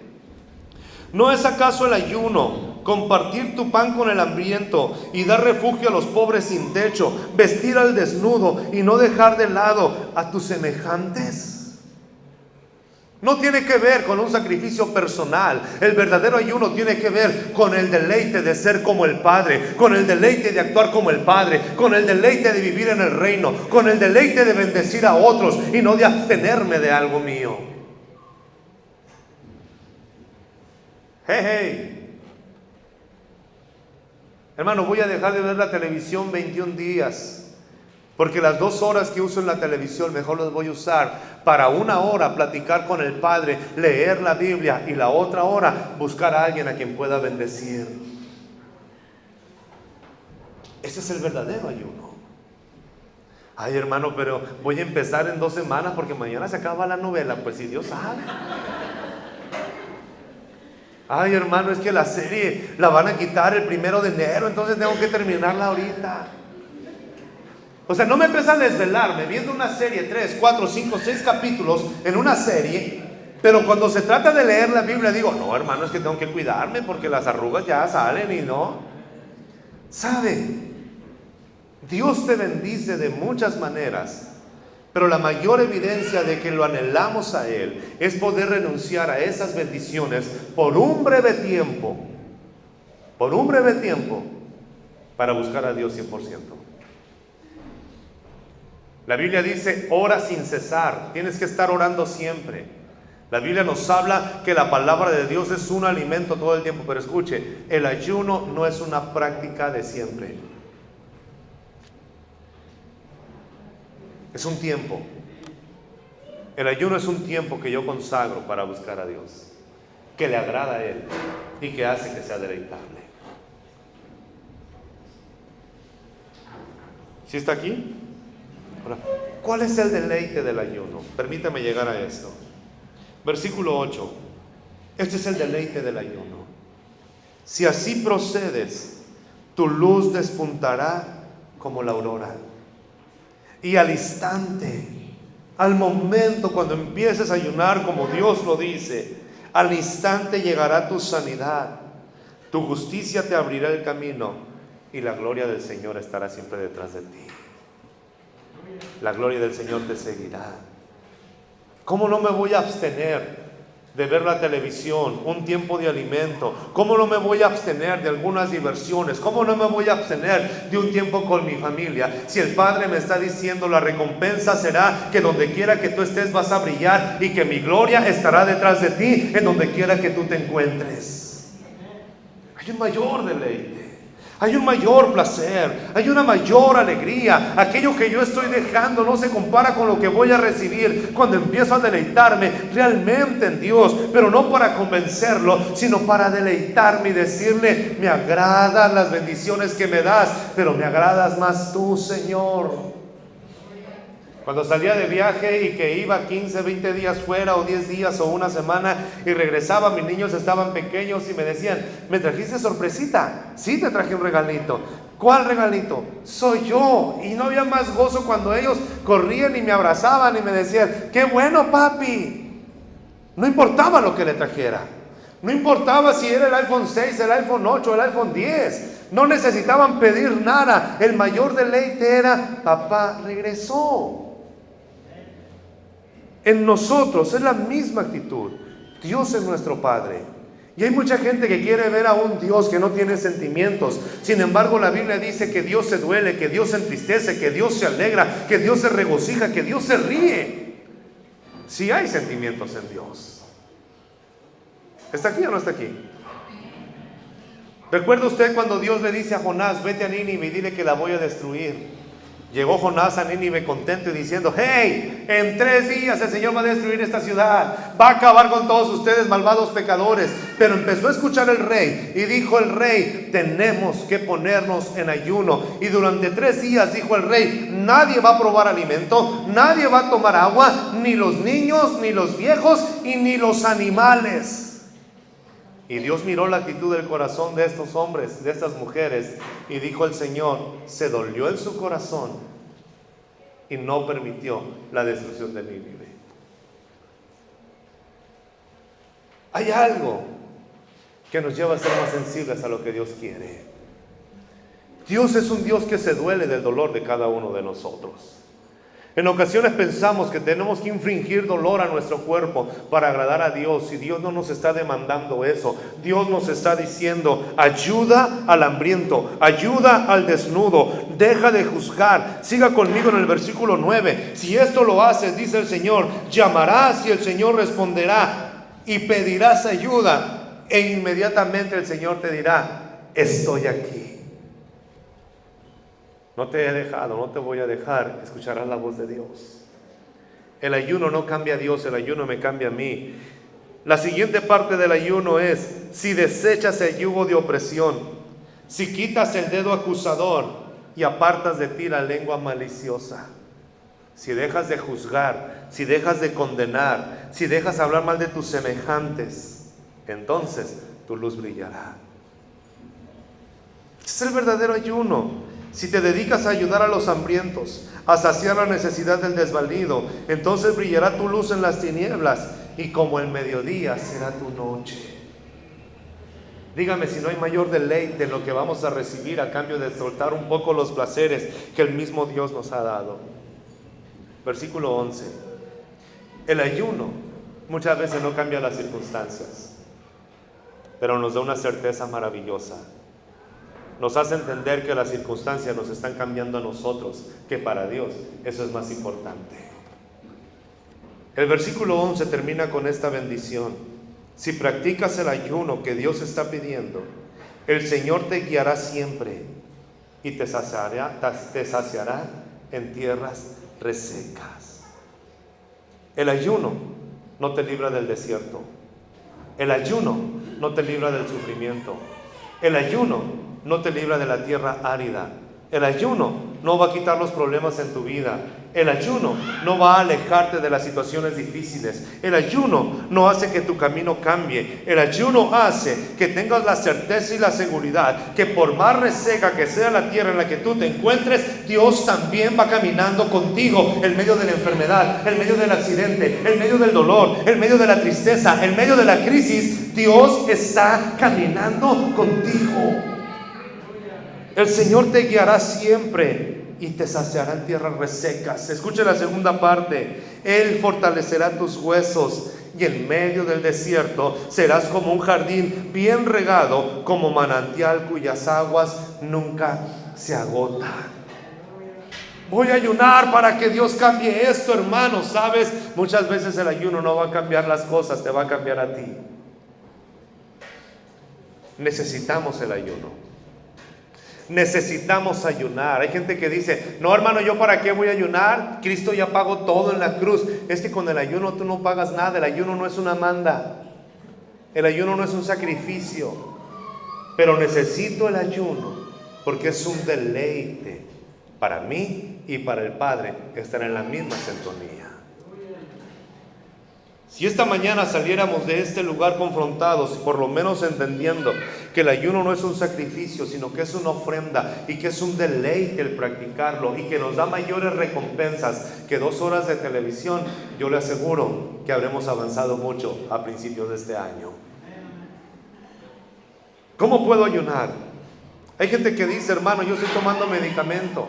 ¿No es acaso el ayuno compartir tu pan con el hambriento y dar refugio a los pobres sin techo, vestir al desnudo y no dejar de lado a tus semejantes? No tiene que ver con un sacrificio personal. El verdadero ayuno tiene que ver con el deleite de ser como el Padre, con el deleite de actuar como el Padre, con el deleite de vivir en el reino, con el deleite de bendecir a otros y no de abstenerme de algo mío. Hey. Hermano, voy a dejar de ver la televisión 21 días. Porque las 2 horas que uso en la televisión, mejor las voy a usar para 1 hora platicar con el Padre, leer la Biblia, y la otra hora buscar a alguien a quien pueda bendecir. Ese es el verdadero ayuno. Ay, hermano, pero voy a empezar en 2 semanas porque mañana se acaba la novela. Pues si Dios sabe. Ay, hermano, es que la serie la van a quitar el 1 de enero, entonces tengo que terminarla ahorita. O sea, no me empieza a desvelarme viendo una serie, 3, 4, 5, 6 capítulos en una serie, pero cuando se trata de leer la Biblia digo, no, hermano, es que tengo que cuidarme porque las arrugas ya salen y no. ¿Sabe? Dios te bendice de muchas maneras, pero la mayor evidencia de que lo anhelamos a Él es poder renunciar a esas bendiciones por un breve tiempo, para buscar a Dios 100%. La Biblia dice, ora sin cesar. Tienes que estar orando siempre. La Biblia nos habla que la palabra de Dios es un alimento todo el tiempo. Pero escuche, el ayuno no es una práctica de siempre. Es un tiempo. El ayuno es un tiempo que yo consagro para buscar a Dios, que le agrada a Él y que hace que sea deleitable. ¿Sí está aquí? Ahora, ¿cuál es el deleite del ayuno? Permítame llegar a esto. Versículo 8. Este es el deleite del ayuno. Si así procedes, tu luz despuntará como la aurora. Y al instante, al momento cuando empieces a ayunar como Dios lo dice, al instante llegará tu sanidad. Tu justicia te abrirá el camino y la gloria del Señor estará siempre detrás de ti. La gloria del Señor te seguirá. ¿Cómo no me voy a abstener de ver la televisión, un tiempo de alimento? ¿Cómo no me voy a abstener de algunas diversiones? ¿Cómo no me voy a abstener de un tiempo con mi familia? Si el Padre me está diciendo, la recompensa será que donde quiera que tú estés vas a brillar y que mi gloria estará detrás de ti en donde quiera que tú te encuentres. Hay un mayor deleite. Hay un mayor placer, hay una mayor alegría. Aquello que yo estoy dejando no se compara con lo que voy a recibir cuando empiezo a deleitarme realmente en Dios, pero no para convencerlo, sino para deleitarme y decirle, me agradan las bendiciones que me das, pero me agradas más tú, Señor. Cuando salía de viaje y que iba 15, 20 días fuera o 10 días o una semana y regresaba, mis niños estaban pequeños y me decían, ¿me trajiste sorpresita? Sí, te traje un regalito. ¿Cuál regalito? Soy yo. Y no había más gozo cuando ellos corrían y me abrazaban y me decían, ¡qué bueno, papi! No importaba lo que le trajera. No importaba si era el iPhone 6, el iPhone 8, el iPhone 10. No necesitaban pedir nada. El mayor deleite era, papá regresó. En nosotros es la misma actitud. Dios es nuestro Padre. Y hay mucha gente que quiere ver a un Dios que no tiene sentimientos. Sin embargo, la Biblia dice que Dios se duele, que Dios se entristece, que Dios se alegra, que Dios se regocija, que Dios se ríe. Si hay sentimientos en Dios. ¿Está aquí o no está aquí? ¿Recuerda usted cuando Dios le dice a Jonás, vete a Nínive y dile que la voy a destruir? Llegó Jonás a Nínive contento y diciendo, hey, en 3 días el Señor va a destruir esta ciudad, va a acabar con todos ustedes, malvados pecadores. Pero empezó a escuchar el rey y dijo el rey, tenemos que ponernos en ayuno. Y durante 3 días dijo el rey, nadie va a probar alimento, nadie va a tomar agua, ni los niños, ni los viejos y ni los animales. Y Dios miró la actitud del corazón de estos hombres, de estas mujeres, y dijo el Señor, se dolió en su corazón y no permitió la destrucción de Nínive. Hay algo que nos lleva a ser más sensibles a lo que Dios quiere. Dios es un Dios que se duele del dolor de cada uno de nosotros. En ocasiones pensamos que tenemos que infligir dolor a nuestro cuerpo para agradar a Dios, y Dios no nos está demandando eso. Dios nos está diciendo, ayuda al hambriento, ayuda al desnudo, deja de juzgar. Siga conmigo en el versículo 9. Si esto lo haces, dice el Señor, llamarás y el Señor responderá, y pedirás ayuda, e inmediatamente el Señor te dirá, estoy aquí. No te he dejado, no te voy a dejar. Escucharás la voz de Dios. El ayuno no cambia a Dios, el ayuno me cambia a mí. La siguiente parte del ayuno es, si desechas el yugo de opresión, si quitas el dedo acusador y apartas de ti la lengua maliciosa, si dejas de juzgar, si dejas de condenar, si dejas hablar mal de tus semejantes, entonces tu luz brillará. Este es el verdadero ayuno. Si te dedicas a ayudar a los hambrientos, a saciar la necesidad del desvalido, entonces brillará tu luz en las tinieblas, y como el mediodía será tu noche. Dígame si no hay mayor deleite en lo que vamos a recibir a cambio de soltar un poco los placeres que el mismo Dios nos ha dado. Versículo 11. El ayuno muchas veces no cambia las circunstancias, pero nos da una certeza maravillosa. Nos hace entender que las circunstancias nos están cambiando a nosotros, que para Dios eso es más importante. El versículo 11 termina con esta bendición. Si practicas el ayuno que Dios está pidiendo, el Señor te guiará siempre y te saciará en tierras resecas. El ayuno no te libra del desierto. El ayuno no te libra del sufrimiento. El ayuno no te libra de la tierra árida. El ayuno no va a quitar los problemas en tu vida. El ayuno no va a alejarte de las situaciones difíciles. El ayuno no hace que tu camino cambie. El ayuno hace que tengas la certeza y la seguridad que por más reseca que sea la tierra en la que tú te encuentres, Dios también va caminando contigo en medio de la enfermedad, en medio del accidente, en medio del dolor, en medio de la tristeza, en medio de la crisis. Dios está caminando contigo. El Señor te guiará siempre y te saciará en tierras resecas. Escucha la segunda parte. Él fortalecerá tus huesos y en medio del desierto serás como un jardín bien regado, como manantial cuyas aguas nunca se agotan. Voy a ayunar para que Dios cambie esto, hermano. ¿Sabes? Muchas veces el ayuno no va a cambiar las cosas, te va a cambiar a ti. Necesitamos el ayuno. Necesitamos ayunar. Hay gente que dice, no hermano, ¿yo para qué voy a ayunar? Cristo ya pagó todo en la cruz. Es que con el ayuno tú no pagas nada. El ayuno no es una manda. El ayuno no es un sacrificio. Pero necesito el ayuno porque es un deleite para mí y para el Padre estar en la misma sintonía. Si esta mañana saliéramos de este lugar confrontados, por lo menos entendiendo que el ayuno no es un sacrificio, sino que es una ofrenda y que es un deleite el practicarlo y que nos da mayores recompensas que 2 horas de televisión, yo le aseguro que habremos avanzado mucho a principios de este año. ¿Cómo puedo ayunar? Hay gente que dice, hermano, yo estoy tomando medicamento.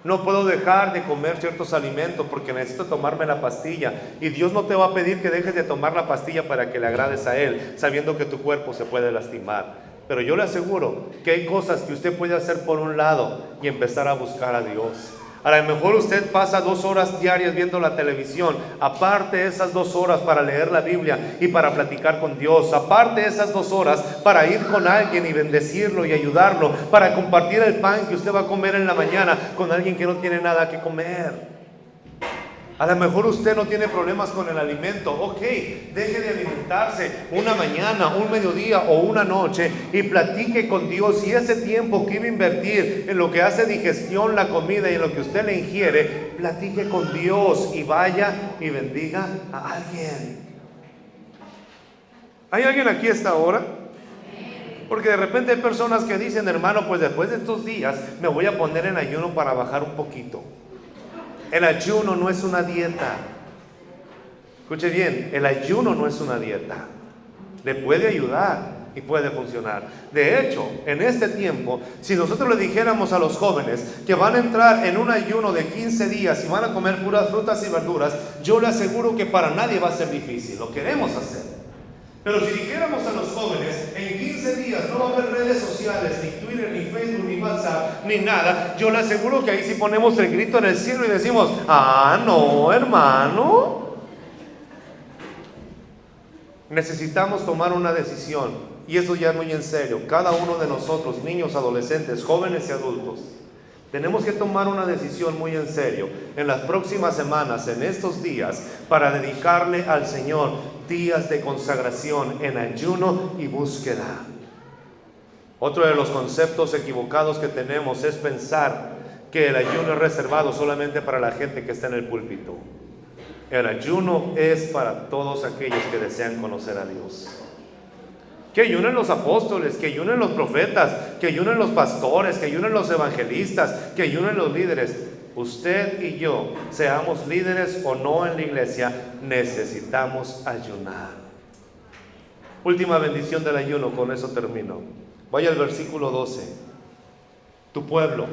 No puedo dejar de comer ciertos alimentos porque necesito tomarme la pastilla. Y Dios no te va a pedir que dejes de tomar la pastilla para que le agrades a Él, sabiendo que tu cuerpo se puede lastimar. Pero yo le aseguro que hay cosas que usted puede hacer por un lado y empezar a buscar a Dios. A lo mejor usted pasa 2 horas diarias viendo la televisión. Aparte esas 2 horas para leer la Biblia y para platicar con Dios. Aparte esas 2 horas para ir con alguien y bendecirlo y ayudarlo. Para compartir el pan que usted va a comer en la mañana con alguien que no tiene nada que comer. A lo mejor usted no tiene problemas con el alimento. Ok, deje de alimentarse una mañana, un mediodía o una noche y platique con Dios. Y ese tiempo que iba a invertir en lo que hace digestión la comida y en lo que usted le ingiere, platique con Dios y vaya y bendiga a alguien. ¿Hay alguien aquí a esta hora? Porque de repente hay personas que dicen, hermano, pues después de estos días me voy a poner en ayuno para bajar un poquito. El ayuno no es una dieta. Escuche bien, el ayuno no es una dieta. Le puede ayudar y puede funcionar. De hecho, en este tiempo, si nosotros le dijéramos a los jóvenes que van a entrar en un ayuno de 15 días y van a comer puras frutas y verduras, yo le aseguro que para nadie va a ser difícil. Lo queremos hacer. Pero si dijéramos a los jóvenes, en 15 días no va a haber redes sociales, ni Twitter, ni Facebook, ni WhatsApp, ni nada, yo le aseguro que ahí sí ponemos el grito en el cielo y decimos, no, hermano. Necesitamos tomar una decisión, y eso ya es muy en serio. Cada uno de nosotros, niños, adolescentes, jóvenes y adultos, tenemos que tomar una decisión muy en serio en las próximas semanas, en estos días, para dedicarle al Señor días de consagración en ayuno y búsqueda. Otro de los conceptos equivocados que tenemos es pensar que el ayuno es reservado solamente para la gente que está en el púlpito. El ayuno es para todos aquellos que desean conocer a Dios. Que ayunen los apóstoles, que ayunen los profetas, que ayunen los pastores, que ayunen los evangelistas, que ayunen los líderes. Usted y yo, seamos líderes o no en la iglesia, necesitamos ayunar. Última bendición del ayuno, con eso termino. Vaya al versículo 12. Tu pueblo,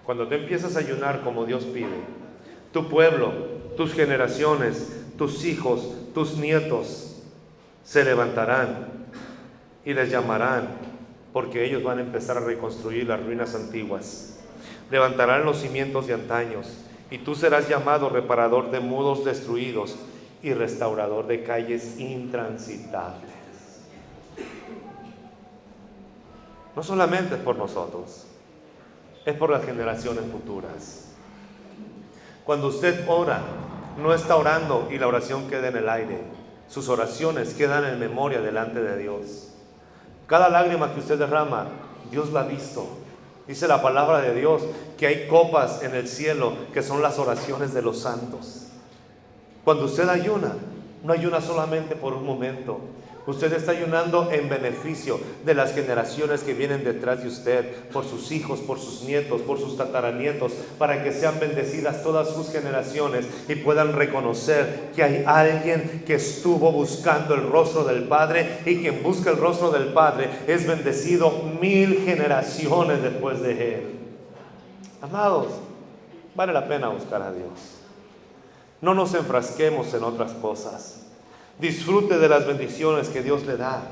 cuando te empiezas a ayunar como Dios pide, tu pueblo, tus generaciones, tus hijos, tus nietos, se levantarán y les llamarán, porque ellos van a empezar a reconstruir las ruinas antiguas. Levantarán los cimientos de antaños, y tú serás llamado reparador de muros destruidos y restaurador de calles intransitables. No solamente es por nosotros, es por las generaciones futuras. Cuando usted ora, no está orando y la oración queda en el aire. Sus oraciones quedan en memoria delante de Dios. Cada lágrima que usted derrama, Dios la ha visto. Dice la palabra de Dios que hay copas en el cielo que son las oraciones de los santos. Cuando usted ayuna, no ayuna solamente por un momento. Usted está ayunando en beneficio de las generaciones que vienen detrás de usted, por sus hijos, por sus nietos, por sus tataranietos, para que sean bendecidas todas sus generaciones y puedan reconocer que hay alguien que estuvo buscando el rostro del Padre, y quien busca el rostro del Padre es bendecido 1000 generaciones después de él. Amados, vale la pena buscar a Dios. No nos enfrasquemos en otras cosas. Disfrute de las bendiciones que Dios le da,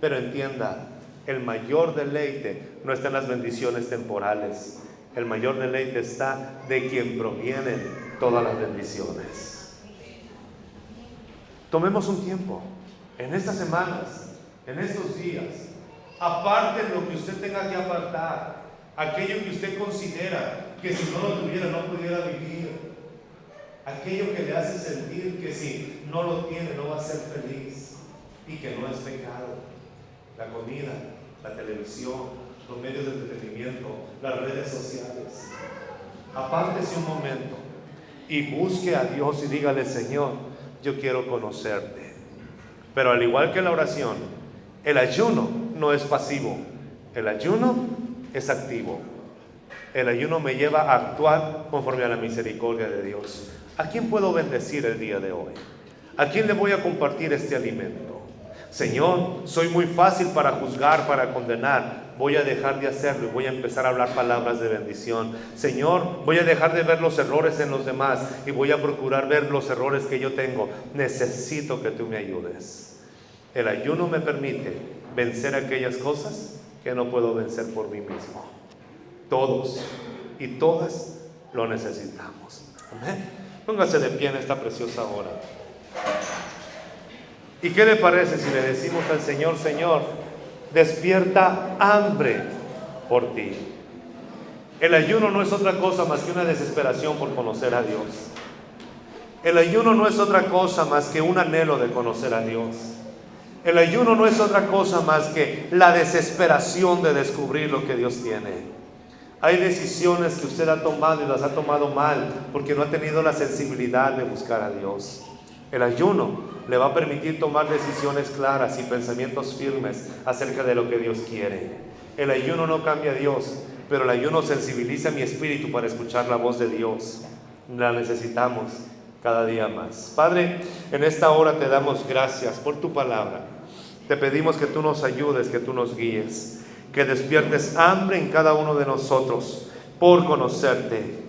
pero entienda, el mayor deleite no está en las bendiciones temporales. El mayor deleite está de quien provienen todas las bendiciones. Tomemos un tiempo, en estas semanas, en estos días, aparte de lo que usted tenga que apartar, aquello que usted considera que si no lo tuviera no pudiera vivir, aquello que le hace sentir que si no lo tiene no va a ser feliz y que no es pecado. La comida, la televisión, los medios de entretenimiento, las redes sociales. Apártese un momento y busque a Dios y dígale: Señor, yo quiero conocerte. Pero al igual que la oración, el ayuno no es pasivo, el ayuno es activo. El ayuno me lleva a actuar conforme a la misericordia de Dios. ¿A quién puedo bendecir el día de hoy? ¿A quién le voy a compartir este alimento? Señor, soy muy fácil para juzgar, para condenar. Voy a dejar de hacerlo y voy a empezar a hablar palabras de bendición. Señor, voy a dejar de ver los errores en los demás y voy a procurar ver los errores que yo tengo. Necesito que tú me ayudes. El ayuno me permite vencer aquellas cosas que no puedo vencer por mí mismo. Todos y todas lo necesitamos. Amén. Póngase de pie en esta preciosa hora. ¿Y qué le parece si le decimos al Señor: Señor, despierta hambre por ti? El ayuno no es otra cosa más que una desesperación por conocer a Dios. El ayuno no es otra cosa más que un anhelo de conocer a Dios. El ayuno no es otra cosa más que la desesperación de descubrir lo que Dios tiene. Hay decisiones que usted ha tomado y las ha tomado mal porque no ha tenido la sensibilidad de buscar a Dios. El ayuno le va a permitir tomar decisiones claras y pensamientos firmes acerca de lo que Dios quiere. El ayuno no cambia a Dios, pero el ayuno sensibiliza mi espíritu para escuchar la voz de Dios. La necesitamos cada día más. Padre, en esta hora te damos gracias por tu palabra. Te pedimos que tú nos ayudes, que tú nos guíes, que despiertes hambre en cada uno de nosotros por conocerte,